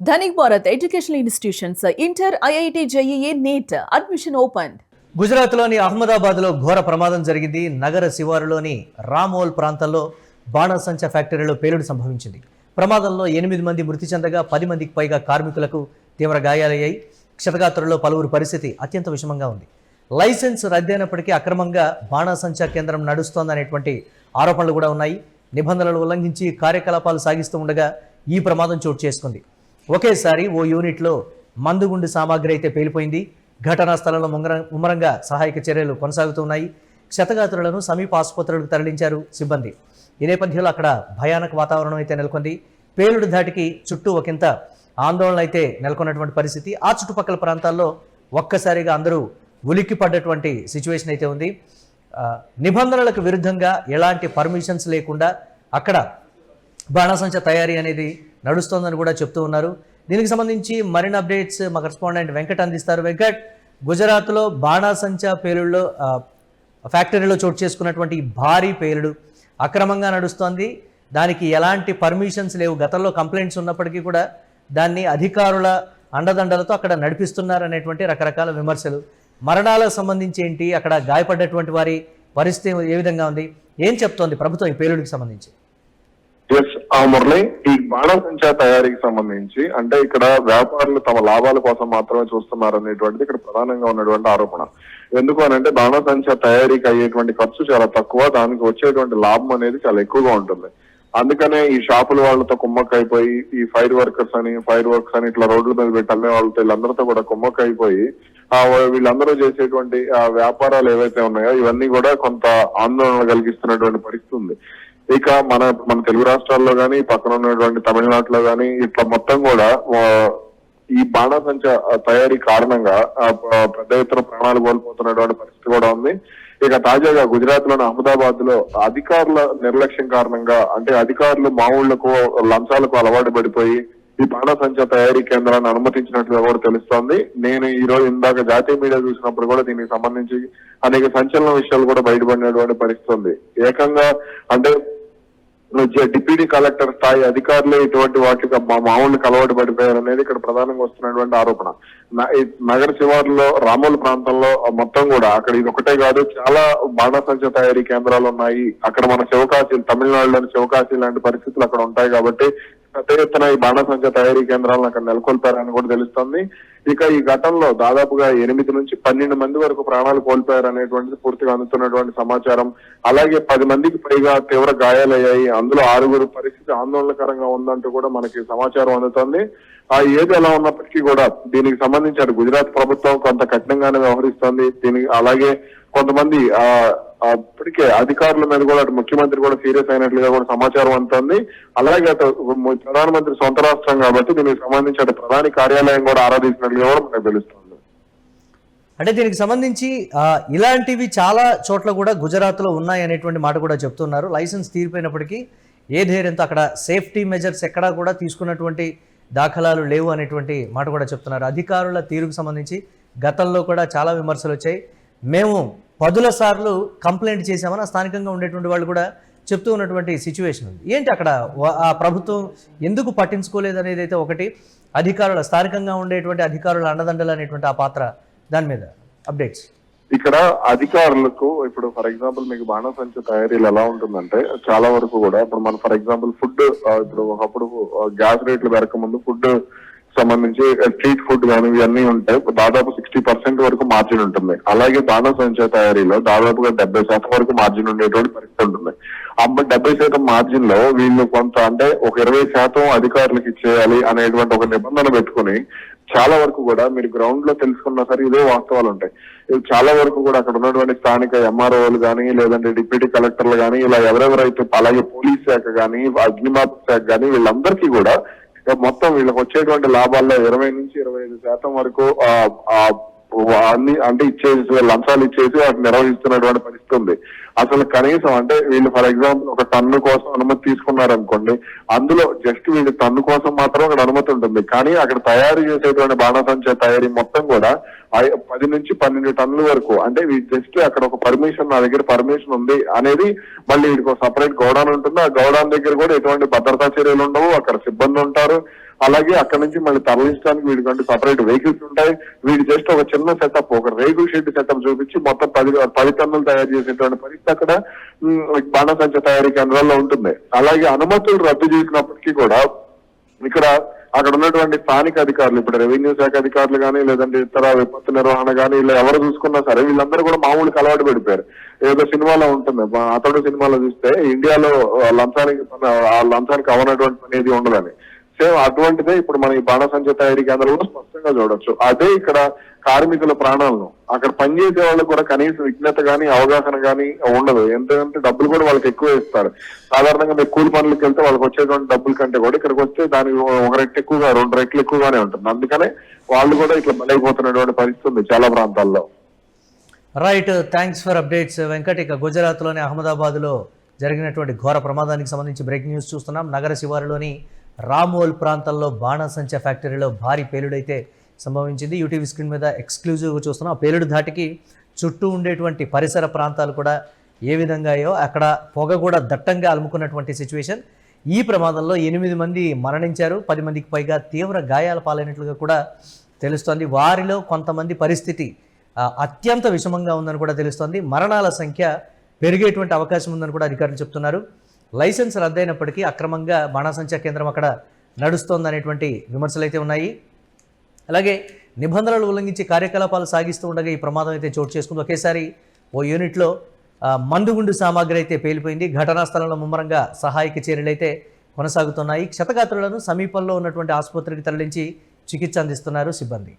Dhanik Bharat educational institutions inter IIT JEE NEET admission open. గుజరాత్లోని అహ్మదాబాద్లో ఘోర ప్రమాదం జరిగింది. నగర శివారులోని రామోల్ ప్రాంతంలో బాణసంచ ఫ్యాక్టరీలో పేలుడు సంభవించింది. ప్రమాదంలో 8 మంది మృతి చెందగా 10 మందికి పైగా కార్మికులకు తీవ్ర గాయాలయ్యాయి. క్షతగాత్రుల్లో పలువురు పరిస్థితి అత్యంత విషమంగా ఉంది. లైసెన్స్ రద్దయినప్పటికీ అక్రమంగా బాణసంచ కేంద్రం నడుస్తోందనేటువంటి ఆరోపణలు కూడా ఉన్నాయి. నిబంధనలు ఉల్లంఘించి కార్యకలాపాలు సాగిస్తూ ఉండగా ఈ ప్రమాదం చోటు చేసుకుంది. ఒకేసారి ఓ యూనిట్లో మందుగుండు సామాగ్రి అయితే పేలిపోయింది. ఘటనా స్థలంలో ముమ్మరంగా సహాయక చర్యలు కొనసాగుతున్నాయి. క్షతగాత్రులను సమీప ఆసుపత్రులకు తరలించారు సిబ్బంది. ఈ నేపథ్యంలో అక్కడ భయానక వాతావరణం అయితే నెలకొంది. పేలుడు ధాటికి చుట్టూ ఒకంత ఆందోళన అయితే నెలకొన్నటువంటి పరిస్థితి. ఆ చుట్టుపక్కల ప్రాంతాల్లో ఒక్కసారిగా అందరూ ఉలిక్కి పడ్డటువంటి సిచ్యువేషన్ అయితే ఉంది. నిబంధనలకు విరుద్ధంగా ఎలాంటి పర్మిషన్స్ లేకుండా అక్కడ బాణసంచ తయారీ అనేది నడుస్తోందని కూడా చెప్తూ ఉన్నారు. దీనికి సంబంధించి మరిన్ని అప్డేట్స్ మా కరెస్పాండెంట్ వెంకట్ అందిస్తారు. వెంకట్, గుజరాత్లో బాణసంచ పేలుడులో ఫ్యాక్టరీలో చోటు చేసుకున్నటువంటి భారీ పేలుడు అక్రమంగా నడుస్తోంది. దానికి ఎలాంటి పర్మిషన్స్ లేవు. గతంలో కంప్లైంట్స్ ఉన్నప్పటికీ కూడా దాన్ని అధికారుల అండదండలతో అక్కడ నడిపిస్తున్నారనేటువంటి రకరకాల విమర్శలు. మరణాలకు సంబంధించి ఏంటి, అక్కడ గాయపడ్డటువంటి వారి పరిస్థితి ఏ విధంగా ఉంది, ఏం చెప్తోంది ప్రభుత్వం ఈ పేలుడికి సంబంధించి? మురళి, ఈ బాణసంచా తయారీకి సంబంధించి అంటే ఇక్కడ వ్యాపారులు తమ లాభాల కోసం మాత్రమే చూస్తున్నారు అనేటువంటిది ఇక్కడ ప్రధానంగా ఉన్నటువంటి ఆరోపణ. ఎందుకు అని అంటే బాణసంచా తయారీకి అయ్యేటువంటి ఖర్చు చాలా తక్కువ, దానికి వచ్చేటువంటి లాభం అనేది చాలా ఎక్కువగా ఉంటుంది. అందుకనే ఈ షాపుల వాళ్ళతో కుమ్మక్క అయిపోయి ఈ ఫైర్ వర్క్స్ అని ఇట్లా రోడ్ల మీద పెట్టి అమ్మే వాళ్ళతో వీళ్ళందరితో కూడా కుమ్మక్క అయిపోయి వీళ్ళందరూ చేసేటువంటి వ్యాపారాలు ఏవైతే ఉన్నాయో ఇవన్నీ కూడా కొంత ఆందోళన కలిగిస్తున్నటువంటి పరిస్థితి ఉంది. ఇక మన తెలుగు రాష్ట్రాల్లో గానీ పక్కన ఉన్నటువంటి తమిళనాడులో గానీ ఇట్లా మొత్తం కూడా ఈ బాణసంచ తయారీ కారణంగా పెద్ద ఎత్తున ప్రాణాలు కోల్పోతున్నటువంటి పరిస్థితి కూడా ఉంది. ఇక తాజాగా గుజరాత్ లోని అహ్మదాబాద్ లో అధికారుల నిర్లక్ష్యం కారణంగా అంటే అధికారులు మామూళ్లకు లంచాలకు అలవాటు పడిపోయి ఈ బాణసంచ తయారీ కేంద్రాన్ని అనుమతించినట్లుగా కూడా తెలుస్తోంది. నేను ఈ రోజు ఇందాక జాతీయ మీడియా చూసినప్పుడు కూడా దీనికి సంబంధించి అనేక సంచలన విషయాలు కూడా బయటపడినటువంటి పరిస్థితి ఉంది. ఏకంగా అంటే డిప్యూటీ కలెక్టర్ స్థాయి అధికారులే ఇటువంటి వాటికి మామూలుకి అలవాటు పడిపోయారు అనేది ఇక్కడ ప్రధానంగా వస్తున్నటువంటి ఆరోపణ. నగర శివారులో రామోల్ ప్రాంతంలో మొత్తం కూడా అక్కడ ఇది ఒకటే కాదు, చాలా బాణసంచ తయారీ కేంద్రాలు ఉన్నాయి. అక్కడ మన శివకాశి, తమిళనాడులోని శివకాశి లాంటి పరిస్థితులు అక్కడ ఉంటాయి కాబట్టి పెద్ద ఎత్తున ఈ బాణసంచ తయారీ కేంద్రాలను అక్కడ నెలకొల్పారని కూడా తెలుస్తోంది. ఇక ఈ ఘటనలో దాదాపుగా 8 నుంచి 12 మంది వరకు ప్రాణాలు కోల్పోయారనేటువంటిది పూర్తిగా అందుతున్నటువంటి సమాచారం. అలాగే 10 మందికి పైగా తీవ్ర గాయాలయ్యాయి. అందులో 6 పరిస్థితి ఆందోళనకరంగా ఉందంటూ కూడా మనకి సమాచారం అందుతోంది. ఏది ఎలా ఉన్నప్పటికీ కూడా దీనికి సంబంధించి అటు గుజరాత్ ప్రభుత్వం కొంత కఠినంగానే వ్యవహరిస్తోంది. దీనికి అలాగే కొంతమంది ఇప్పటికే అధికారుల మీద కూడా అటు ముఖ్యమంత్రి కూడా సీరియస్ అయినట్లుగా కూడా సమాచారం అందుతుంది. అలాగే అటు ప్రధానమంత్రి సొంత రాష్ట్రం కాబట్టి దీనికి సంబంధించి అటు ప్రధాని కార్యాలయం కూడా ఆరాధించినట్లుగా కూడా మనకు తెలుస్తుంది. అంటే దీనికి సంబంధించి ఇలాంటివి చాలా చోట్ల కూడా గుజరాత్ లో ఉన్నాయి అనేటువంటి మాట కూడా చెప్తున్నారు. లైసెన్స్ తీరిపోయినప్పటికీ ఏ ధైర్యంతో అక్కడ సేఫ్టీ మెజర్స్ ఎక్కడా కూడా తీసుకున్నటువంటి దాఖలాలు లేవు అనేటువంటి మాట కూడా చెప్తున్నారు. అధికారుల తీరుకు సంబంధించి గతంలో కూడా చాలా విమర్శలు వచ్చాయి. మేము 10 సార్లు కంప్లైంట్ చేశామని స్థానికంగా ఉండేటువంటి వాళ్ళు కూడా చెప్తూ ఉన్నటువంటి సిచ్యువేషన్ ఉంది. ఏంటి అక్కడ ఆ ప్రభుత్వం ఎందుకు పట్టించుకోలేదు అనేది అయితే ఒకటి, అధికారుల స్థానికంగా ఉండేటువంటి అధికారుల అండదండలు అనేటువంటి ఆ పాత్ర, దాని మీద అప్డేట్స్. ఇక్కడ అధికారులకు ఇప్పుడు ఫర్ ఎగ్జాంపుల్ మీకు బాణసంచ తయారీలు ఎలా ఉంటుందంటే చాలా వరకు కూడా ఇప్పుడు మనం ఫర్ ఎగ్జాంపుల్ ఫుడ్ ఇప్పుడు ఒకప్పుడు గ్యాస్ రేట్లు పెరగక ముందు ఫుడ్ సంబంధించి స్ట్రీట్ ఫుడ్ కానీ ఇవన్నీ ఉంటాయి. దాదాపు 60% వరకు మార్జిన్ ఉంటుంది. అలాగే బాణసంచ తయారీలో దాదాపుగా 70% వరకు మార్జిన్ ఉండేటువంటి పరిస్థితి ఉంటుంది. 70% మార్జిన్ లో వీళ్ళు కొంత అంటే ఒక 20% అధికారులకు ఇచ్చేయాలి అనేటువంటి ఒక నిబంధన పెట్టుకుని చాలా వరకు కూడా మీరు గ్రౌండ్ లో తెలుసుకున్నా సరే ఇదే వాస్తవాలు ఉంటాయి. చాలా వరకు కూడా అక్కడ ఉన్నటువంటి స్థానిక ఎంఆర్ఓలు కానీ లేదంటే డిప్యూటీ కలెక్టర్లు కానీ ఇలా ఎవరెవరైతే అలాగే పోలీస్ శాఖ కానీ అగ్నిమాపక శాఖ కానీ వీళ్ళందరికీ కూడా మొత్తం వీళ్ళకి వచ్చేటువంటి లాభాల్లో 20 నుంచి 25% వరకు అన్ని అంటే ఇచ్చేసి లంచాలు ఇచ్చేసి వాటిని నిర్వహిస్తున్నటువంటి పరిస్థితి ఉంది. అసలు కనీసం అంటే వీళ్ళు ఫర్ ఎగ్జాంపుల్ ఒక టన్ను కోసం అనుమతి తీసుకున్నారనుకోండి, అందులో జస్ట్ వీళ్ళు టన్ను కోసం మాత్రం అక్కడ అనుమతి ఉంటుంది. కానీ అక్కడ తయారు చేసేటువంటి బాణసంచ తయారీ మొత్తం కూడా 10 నుంచి 12 టన్నుల వరకు అంటే జస్ట్ అక్కడ ఒక పర్మిషన్, నా దగ్గర పర్మిషన్ ఉంది అనేది మళ్ళీ వీడికి ఒక సపరేట్ గోడౌన్ ఉంటుంది. ఆ గోడౌన్ దగ్గర కూడా ఎటువంటి భద్రతా చర్యలు ఉండవు, అక్కడ సిబ్బంది ఉంటారు. అలాగే అక్కడ నుంచి మళ్ళీ తరలించడానికి వీడికంటూ సపరేట్ వెహికల్స్ ఉంటాయి. వీడి జస్ట్ ఒక చిన్న సెటప్, ఒక రేగుల షెడ్ సెటప్ చూపించి మొత్తం 10 టన్నులు తయారు చేసేటువంటి పరిస్థితి అక్కడ బాణసంచ తయారీ కేంద్రాల్లో ఉంటుంది. అలాగే అనుమతులు రద్దు చేసినప్పటికీ కూడా ఇక్కడ అక్కడ ఉన్నటువంటి స్థానిక అధికారులు, ఇప్పుడు రెవెన్యూ శాఖ అధికారులు కానీ లేదంటే ఇతర విపత్తు నిర్వహణ కానీ ఇలా ఎవరు చూసుకున్నా సరే వీళ్ళందరూ కూడా మామూలుగా అలవాటు పడిపోయారు. ఏదో సినిమాలో ఉంటుంది, అతడు సినిమాలో చూస్తే ఇండియాలో లంచానికి అవనటువంటి పని ఏది ఉండదని. సేమ్ అటువంటిదే ఇప్పుడు మన ఈ బాణసంచ తయారీ కేంద్రంలో స్పష్టంగా చూడొచ్చు. అదే ఇక్కడ కార్మికుల ప్రాణాలను, అక్కడ పనిచేసే వాళ్ళకి కూడా కనీస విజ్ఞత కానీ అవగాహన కానీ ఉండదు. ఎందుకంటే డబ్బులు కూడా వాళ్ళకి ఎక్కువ ఇస్తారు. సాధారణంగా మీరు కూలి పనులకు వెళ్తే వాళ్ళకి వచ్చేటువంటి డబ్బుల కంటే కూడా ఇక్కడికి వస్తే దానికి 1 రెట్లు ఎక్కువగా 2 రెట్లు ఎక్కువగానే ఉంటుంది. అందుకనే వాళ్ళు కూడా ఇట్లా బలైపోతున్నటువంటి పరిస్థితి ఉంది చాలా ప్రాంతాల్లో. Right, thanks for updates Venkat. ఇక గుజరాత్లోని అహ్మదాబాద్లో జరిగినటువంటి ఘోర ప్రమాదానికి సంబంధించి బ్రేకింగ్ న్యూస్ చూస్తున్నాం. నగర శివారులోని రామోల్ ప్రాంతంలో బాణసంచ ఫ్యాక్టరీలో భారీ పేలుడైతే సంభవించింది. యూటీవీ స్క్రీన్ మీద ఎక్స్క్లూజివ్గా చూస్తున్నాం. ఆ పేలుడు ధాటికి చుట్టూ ఉండేటువంటి పరిసర ప్రాంతాలు కూడా ఏ విధంగా అయ్యో అక్కడ పొగ కూడా దట్టంగా అలుముకున్నటువంటి సిచ్యువేషన్. ఈ ప్రమాదంలో 8 మంది మరణించారు, 10 మందికి పైగా తీవ్ర గాయాల పాలైనట్లుగా కూడా తెలుస్తోంది. వారిలో కొంతమంది పరిస్థితి అత్యంత విషమంగా ఉందని కూడా తెలుస్తోంది. మరణాల సంఖ్య పెరిగేటువంటి అవకాశం ఉందని కూడా అధికారులు చెప్తున్నారు. లైసెన్స్ రద్దయినప్పటికీ అక్రమంగా బాణసంచా కేంద్రం అక్కడ నడుస్తోందనేటువంటి విమర్శలు అయితే ఉన్నాయి. అలాగే నిబంధనలు ఉల్లంఘించి కార్యకలాపాలు సాగిస్తూ ఉండగా ఈ ప్రమాదం అయితే చోటు చేసుకుంది. ఒకేసారి ఓ యూనిట్లో మందుగుండు సామాగ్రి అయితే పేలిపోయింది. ఘటనా స్థలంలో ముమ్మరంగా సహాయక చర్యలు అయితే కొనసాగుతున్నాయి. క్షతగాత్రులను సమీపంలో ఉన్నటువంటి ఆసుపత్రికి తరలించి చికిత్స అందిస్తున్నారు సిబ్బంది.